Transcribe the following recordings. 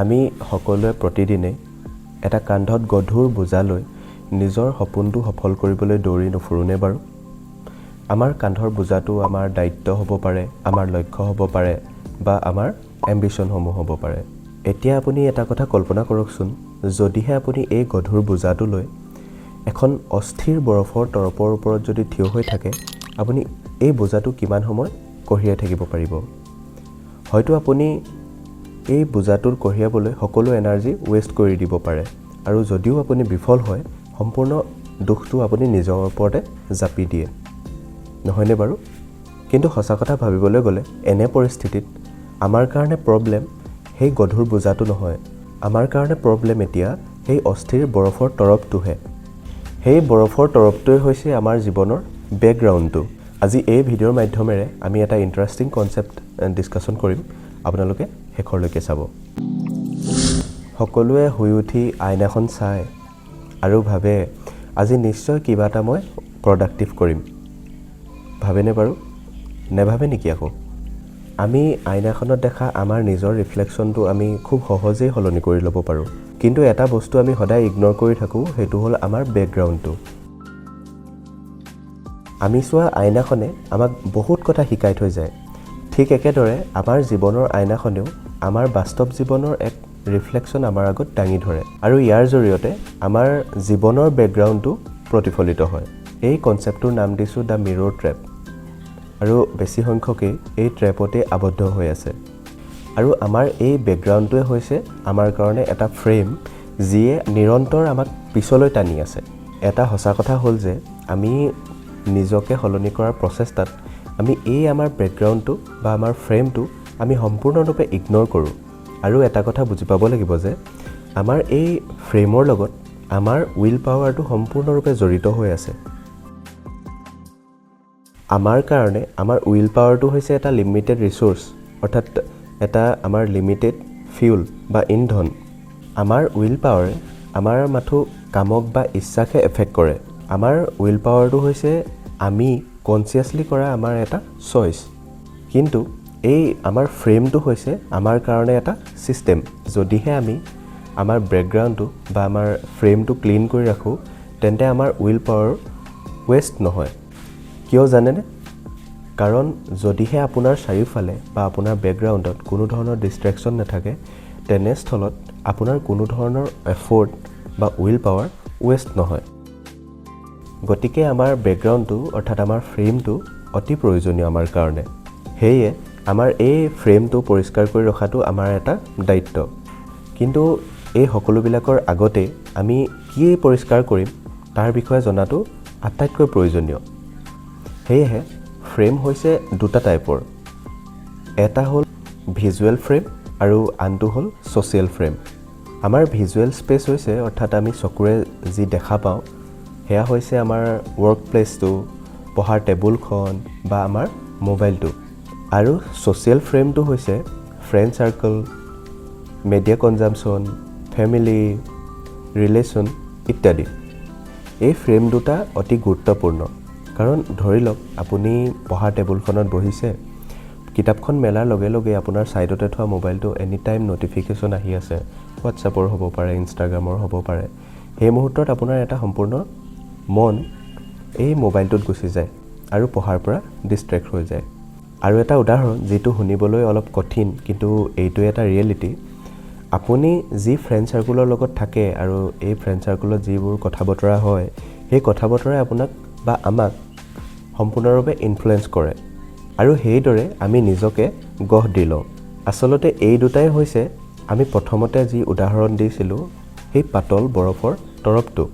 আমি সকলোৱে প্ৰতিদিনে এটা কান্ধত গধুৰ বোজা লৈ নিজৰ সপোনটো সফল কৰিবলৈ দৌৰি নুফুৰোনে বাৰু? আমাৰ কান্ধৰ বোজাটো আমাৰ দায়িত্ব হ'ব পাৰে, আমাৰ লক্ষ্য হ'ব পাৰে বা আমাৰ এম্বিশ্যনসমূহ হ'ব পাৰে। এতিয়া আপুনি এটা কথা কল্পনা কৰকচোন, যদিহে আপুনি এই গধুৰ বোজাটো লৈ এখন অস্থিৰ বৰফৰ তৰপৰ ওপৰত যদি থিয় হৈ থাকে, আপুনি এই বোজাটো কিমান সময় কঢ়িয়াই থাকিব পাৰিব? হয়তো আপুনি এই বোজাটোৰ কঢ়িয়াবলৈ সকলো এনাৰ্জি ৱেষ্ট কৰি দিব পাৰে, আৰু যদিও আপুনি বিফল হয়, সম্পূৰ্ণ দুখটো আপুনি নিজৰ ওপৰতে জাপি দিয়ে, নহয়নে বাৰু? কিন্তু সঁচা কথা ভাবিবলৈ গ'লে এনে পৰিস্থিতিত আমাৰ কাৰণে প্ৰব্লেম সেই গধুৰ বোজাটো নহয়, আমাৰ কাৰণে প্ৰব্লেম এতিয়া সেই অস্থিৰ বৰফৰ তৰপটোহে। সেই বৰফৰ তৰপটোৱে হৈছে আমাৰ জীৱনৰ বেকগ্ৰাউণ্ডটো। আজি এই ভিডিঅ'ৰ মাধ্যমেৰে আমি এটা ইণ্টাৰেষ্টিং কনচেপ্ট ডিছকাশ্যন কৰিম, আপোনালোকে শেষৰলৈকে চাব। সকলোৱে শুই উঠি আইনাখন চায় আৰু ভাবে আজি নিশ্চয় কিবা এটা মই প্ৰডাক্টিভ কৰিম। ভাবেনে বাৰু? নেভাবে নেকি আকৌ? আমি আইনাখনত দেখা আমাৰ নিজৰ ৰিফ্লেকশ্যনটো আমি খুব সহজেই সলনি কৰি ল'ব পাৰোঁ, কিন্তু এটা বস্তু আমি সদায় ইগন'ৰ কৰি থাকোঁ, সেইটো হ'ল আমাৰ বেকগ্ৰাউণ্ডটো। আমি চোৱা আইনাখনে আমাক বহুত কথা শিকাই থৈ যায়। ঠিক একেদৰে আমাৰ জীৱনৰ আইনাখনেও আমাৰ বাস্তৱ জীৱনৰ এক ৰিফ্লেকশ্যন আমাৰ আগত দাঙি ধৰে, আৰু ইয়াৰ জৰিয়তে আমাৰ জীৱনৰ বেকগ্ৰাউণ্ডটো প্ৰতিফলিত হয়। এই কনচেপ্টটোৰ নাম দিছোঁ দ্য মিৰ'ৰ ট্ৰেপ, আৰু বেছি সংখ্যকেই এই ট্ৰেপতে আবদ্ধ হৈ আছে। আৰু আমাৰ এই বেকগ্ৰাউণ্ডটোৱে হৈছে আমাৰ কাৰণে এটা ফ্ৰেম, যিয়ে নিৰন্তৰ আমাক পিছলৈ টানি আছে। এটা সঁচা কথা হ'ল যে আমি নিজকে সলনি কৰাৰ প্ৰচেষ্টাত আমি এই আমাৰ বেকগ্ৰাউণ্ডটো বা আমাৰ ফ্ৰেমটো আমি সম্পূৰ্ণৰূপে ইগন'ৰ কৰোঁ। আৰু এটা কথা বুজি পাব লাগিব যে আমাৰ এই ফ্ৰেমৰ লগত আমাৰ উইল পাৱাৰটো সম্পূৰ্ণৰূপে জড়িত হৈ আছে। আমাৰ কাৰণে আমাৰ উইল পাৱাৰটো হৈছে এটা লিমিটেড ৰিচোৰ্চ, অৰ্থাৎ এটা আমাৰ লিমিটেড ফিউল বা ইন্ধন। আমাৰ উইল পাৱাৰে আমাৰ মাথো কামক বা ইচ্ছাকহে এফেক্ট কৰে। আমাৰ উইল পাৱাৰটো হৈছে আমি কনচিয়াছলি কৰা আমাৰ এটা চইচ, কিন্তু এই আমাৰ ফ্ৰেমটো হৈছে আমাৰ কাৰণে এটা ছিষ্টেম। যদিহে আমি আমাৰ বেকগ্ৰাউণ্ডটো বা আমাৰ ফ্ৰেমটো ক্লিন কৰি ৰাখোঁ, তেন্তে আমাৰ উইল পাৱাৰ ৱেষ্ট নহয়। কিয় জানেনে? কাৰণ যদিহে আপোনাৰ চাৰিওফালে বা আপোনাৰ বেকগ্ৰাউণ্ডত কোনো ধৰণৰ ডিষ্ট্ৰেকশ্যন নাথাকে, তেনেস্থলত আপোনাৰ কোনো ধৰণৰ এফৰ্ট বা উইল পাৱাৰ ৱেষ্ট নহয়। গতিকে আমাৰ বেকগ্ৰাউণ্ডটো অৰ্থাৎ আমাৰ ফ্ৰেমটো অতি প্ৰয়োজনীয় আমাৰ কাৰণে। সেয়ে আমাৰ এই ফ্ৰেমটো পৰিষ্কাৰ কৰি ৰখাটো আমাৰ এটা দায়িত্ব। কিন্তু এই সকলোবিলাকৰ আগতে আমি কি পৰিষ্কাৰ কৰিম তাৰ বিষয়ে জনাটো আটাইতকৈ প্ৰয়োজনীয়। সেয়েহে ফ্ৰেম হৈছে দুটা টাইপৰ, এটা হ'ল ভিজুৱেল ফ্ৰেম আৰু আনটো হ'ল ছ'চিয়েল ফ্ৰেম। আমাৰ ভিজুৱেল স্পেচ হৈছে, অৰ্থাৎ আমি চকুৰে যি দেখা পাওঁ, সেয়া হৈছে আমাৰ ৱৰ্ক প্লেচটো, পঢ়াৰ টেবুলখন বা আমাৰ মোবাইলটো। আৰু ছ'চিয়েল ফ্ৰেমটো হৈছে friend circle, media consumption, family, relation ইত্যাদি। এই ফ্ৰেম দুটা অতি গুৰুত্বপূৰ্ণ, কাৰণ ধৰি লওক আপুনি পঢ়াৰ টেবুলখনত বহিছে, কিতাপখন মেলাৰ লগে লগে আপোনাৰ ছাইডতে থোৱা মোবাইলটো এনি টাইম ন'টিফিকেশ্যন আহি আছে, হোৱাটছআপৰ হ'ব পাৰে, ইনষ্টাগ্ৰামৰ হ'ব পাৰে। সেই মুহূৰ্তত আপোনাৰ এটা সম্পূৰ্ণ মন এই মোবাইলটোত গুচি যায় আৰু পঢ়াৰ পৰা ডিষ্ট্ৰেক্ট হৈ যায়। আৰু এটা উদাহৰণ যিটো শুনিবলৈ অলপ কঠিন, কিন্তু এইটোৱে এটা ৰিয়েলিটি। আপুনি যি ফ্ৰেণ্ড চাৰ্কুলৰ লগত থাকে আৰু এই ফ্ৰেণ্ড চাৰ্কুলত যিবোৰ কথা বতৰা হয়, সেই কথা বতৰাই আপোনাক বা আমাক সম্পূৰ্ণৰূপে ইনফ্লুৱেঞ্চ কৰে, আৰু সেইদৰে আমি নিজকে গঢ় দি লওঁ। আচলতে এই দুটাই হৈছে আমি প্ৰথমতে যি উদাহৰণ দিছিলোঁ, সেই পাতল বৰফৰ তৰপটো।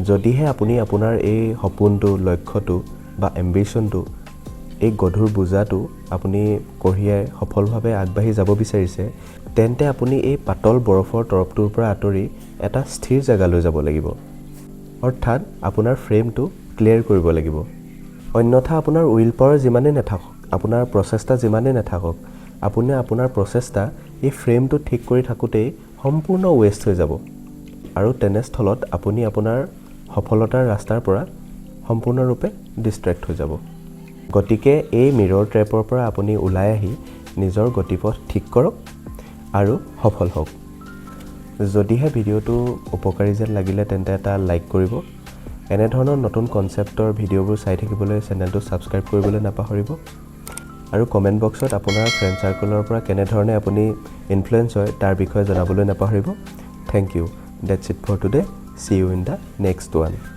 যদিহে আপুনি আপোনাৰ এই সপোনটো, লক্ষ্যটো বা এম্বিশ্যনটো, এই গধুৰ বোজাটো আপুনি কঢ়িয়াই সফলভাৱে আগবাঢ়ি যাব বিচাৰিছে, তেন্তে আপুনি এই পাতল বৰফৰ তৰপটোৰ পৰা আঁতৰি এটা স্থিৰ জেগালৈ যাব লাগিব, অৰ্থাৎ আপোনাৰ ফ্ৰেমটো ক্লিয়াৰ কৰিব লাগিব। অন্যথা আপোনাৰ উইল পাৱাৰ যিমানেই নাথাকক, আপোনাৰ প্ৰচেষ্টা যিমানেই নাথাকক, আপোনাৰ প্ৰচেষ্টা এই ফ্ৰেমটো ঠিক কৰি থাকোঁতেই সম্পূৰ্ণ ৱেষ্ট হৈ যাব, আৰু তেনেস্থলত আপুনি আপোনাৰ সফলতাৰ ৰাস্তাৰ পৰা সম্পূৰ্ণৰূপে ডিষ্ট্ৰেক্ট হৈ যাব। গতিকে এই মিৰ'ৰ ট্ৰেপৰ পৰা আপুনি ওলাই আহি নিজৰ গতিপথ ঠিক কৰক আৰু সফল হওক যদিহে ভিডিঅ'টো উপকাৰী যেন লাগিলে তেন্তে এটা লাইক কৰিব এনে ধৰণৰ নতুন কনসেপ্টৰ ভিডিঅ'বোৰ চাই থাকিবলৈ চেনেলটো সাবস্ক্ৰাইব কৰিবলৈ নাপাহৰিব আৰু কমেন্ট বক্সত আপোনাৰ ফ্ৰেণ্ড সাৰ্কেলৰ পৰা কেনে ধৰণে আপুনি ইনফ্লুৱেন্স হয় তাৰ বিষয়ে জনাবলৈ নাপাহৰিব thank you that's it for today see you in the next one